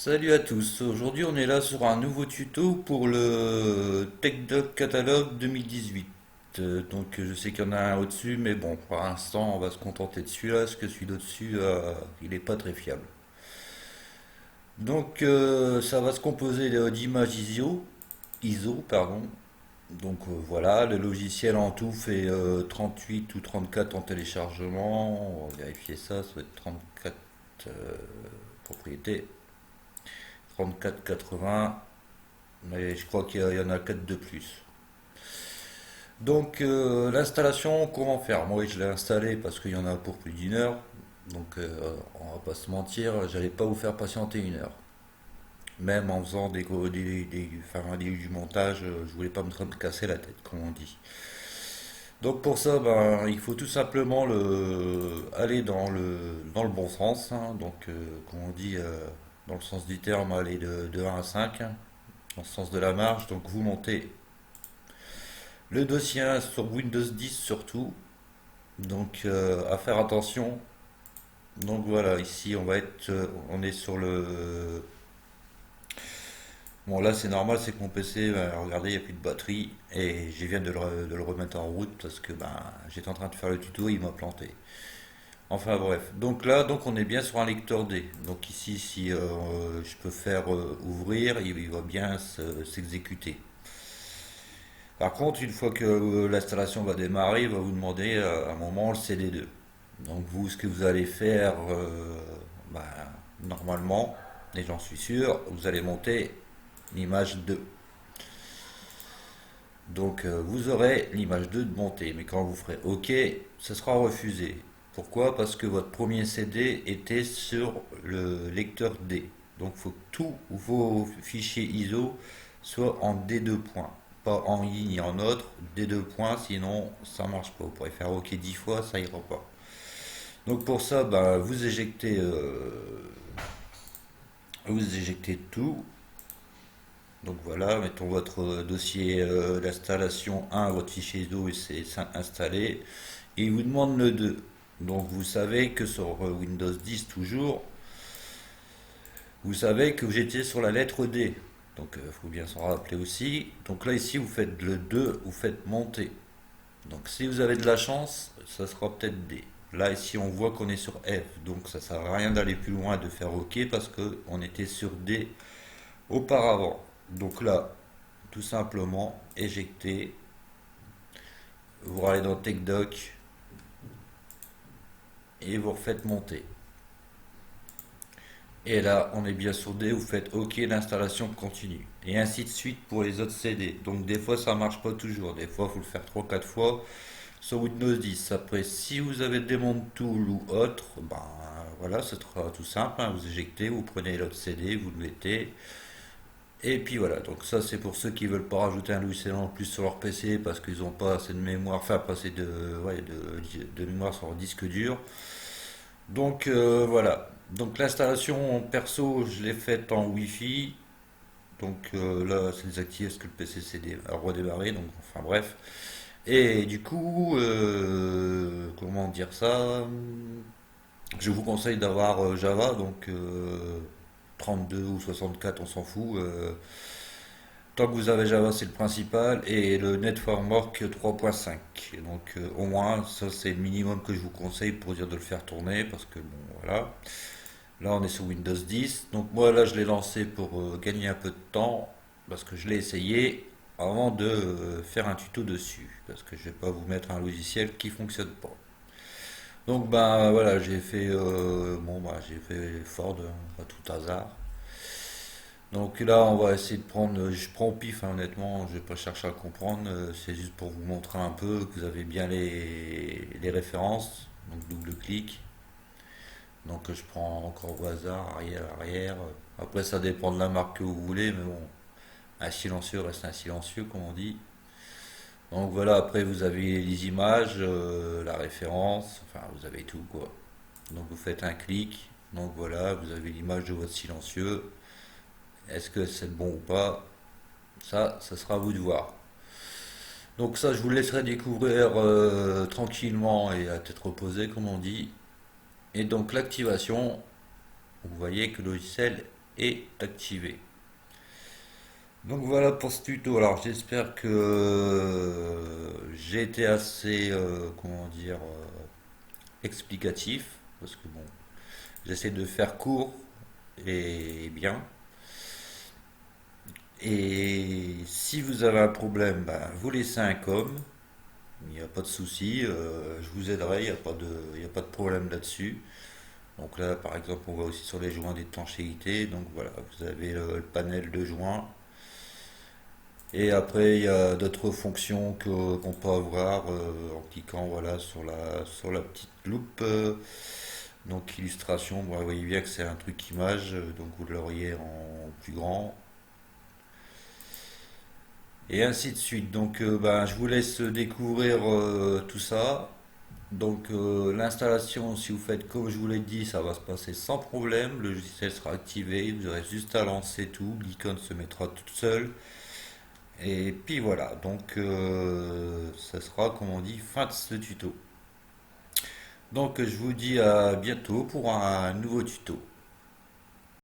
Salut à tous, aujourd'hui on est là sur un nouveau tuto pour le TechDoc Catalogue 2018. Je sais qu'il y en a un au-dessus, mais bon, pour l'instant on va se contenter de celui-là, parce que celui d'au-dessus il n'est pas très fiable. Ça va se composer d'images ISO, pardon. Voilà, le logiciel en tout fait 38 ou 34 en téléchargement. On va vérifier ça, ça va être 34 euh, propriétés. 34,80, mais je crois qu'il y en a 4 de plus. L'installation, comment faire? Moi je l'ai installé parce qu'il y en a pour plus d'une heure. On va pas se mentir, j'allais pas vous faire patienter une heure. Même en faisant du montage, je voulais pas me casser la tête, comme on dit. Donc pour ça, ben, il faut tout simplement aller dans le bon sens, hein. Comme on dit, dans le sens du terme, aller de 1 à 5, hein, dans le sens de la marge. Donc vous montez le dossier sur Windows 10 surtout. À faire attention. Donc voilà, ici on est sur le. Bon là c'est normal, c'est que mon PC, ben, regardez, il n'y a plus de batterie et je viens de le remettre en route parce que ben, j'étais en train de faire le tuto et il m'a planté. Enfin bref, donc on est bien sur un lecteur D. Donc ici, si je peux faire ouvrir, il va bien s'exécuter. Par contre, une fois que l'installation va démarrer, il va vous demander à un moment le CD2. Donc vous, ce que vous allez faire, bah, normalement, et j'en suis sûr, vous allez monter l'image 2. Vous aurez l'image 2 de montée, mais quand vous ferez OK, ce sera refusé. Pourquoi? Parce que votre premier CD était sur le lecteur D. Donc il faut que tous vos fichiers ISO soient en D2 points. Pas en I ni en autre, D2 points, sinon ça marche pas. Vous pourrez faire OK 10 fois, ça ira pas. Donc pour ça, bah, vous éjectez tout. Donc voilà, mettons votre dossier d'installation 1, votre fichier ISO et c'est installé. Et il vous demande le 2. Donc vous savez que sur Windows 10 toujours, vous savez que j'étais sur la lettre D. Donc il faut bien s'en rappeler aussi. Donc là ici vous faites le 2, vous faites monter. Donc si vous avez de la chance, ça sera peut-être D. Là ici on voit qu'on est sur F. Donc ça sert à rien d'aller plus loin, de faire OK parce qu'on était sur D auparavant. Donc là, tout simplement, éjecter. Vous allez dans TechDoc et vous refaites monter. Et là, on est bien sur D, vous faites OK, l'installation continue. Et ainsi de suite pour les autres CD. Donc des fois, ça marche pas toujours. Des fois, il faut le faire 3-4 fois sur Windows 10. Après, si vous avez Demon Tool ou autre, ben voilà, c'est tout simple, hein. Vous éjectez, vous prenez l'autre CD, vous le mettez. Et puis voilà, donc ça c'est pour ceux qui veulent pas rajouter un logiciel en plus sur leur PC parce qu'ils n'ont pas assez de mémoire, enfin pas assez de mémoire sur leur disque dur. Voilà. Donc l'installation perso, je l'ai faite en Wi-Fi. Là, c'est désactivé parce que le PC s'est redémarré. Donc enfin bref. Et du coup, comment dire ça? Je vous conseille d'avoir Java, 32 ou 64, on s'en fout. Tant que vous avez Java, c'est le principal. Et le Net Framework 3.5. Au moins, ça c'est le minimum que je vous conseille pour dire de le faire tourner. Parce que bon, voilà. Là, on est sur Windows 10. Donc moi, là, je l'ai lancé pour gagner un peu de temps. Parce que je l'ai essayé avant de faire un tuto dessus. Parce que je vais pas vous mettre un logiciel qui fonctionne pas. Donc bah voilà, j'ai fait Ford, à tout hasard. Donc là, on va essayer de prendre. Je prends au pif, hein, honnêtement, je vais pas chercher à comprendre. C'est juste pour vous montrer un peu que vous avez bien les références. Donc double clic. Je prends encore au hasard, arrière, arrière. Après, ça dépend de la marque que vous voulez, mais bon, un silencieux reste un silencieux, comme on dit. Donc voilà, après vous avez les images, la référence, enfin vous avez tout quoi. Donc vous faites un clic, donc voilà, vous avez l'image de votre silencieux. Est-ce que c'est bon ou pas? Ça sera à vous de voir. Donc ça, je vous laisserai découvrir tranquillement et à tête reposée, comme on dit. Et donc l'activation, vous voyez que le logiciel est activé. Donc voilà pour ce tuto. Alors j'espère que j'ai été assez, comment dire, explicatif, parce que bon, j'essaie de faire court et bien. Et si vous avez un problème, ben, vous laissez un com, il n'y a pas de souci, je vous aiderai, il y a pas de problème là-dessus. Donc là, par exemple, on va aussi sur les joints d'étanchéité. Donc voilà, vous avez le panel de joints. Et après, il y a d'autres fonctions qu'on peut avoir en cliquant voilà, sur la petite loupe. Donc illustration, bon, vous voyez bien que c'est un truc image, donc vous l'auriez en plus grand. Et ainsi de suite. Donc ben, je vous laisse découvrir tout ça. Donc l'installation, si vous faites comme je vous l'ai dit, ça va se passer sans problème. Le logiciel sera activé, vous aurez juste à lancer tout, l'icône se mettra toute seule. Et puis voilà, donc ça sera comme on dit fin de ce tuto. Donc je vous dis à bientôt pour un nouveau tuto.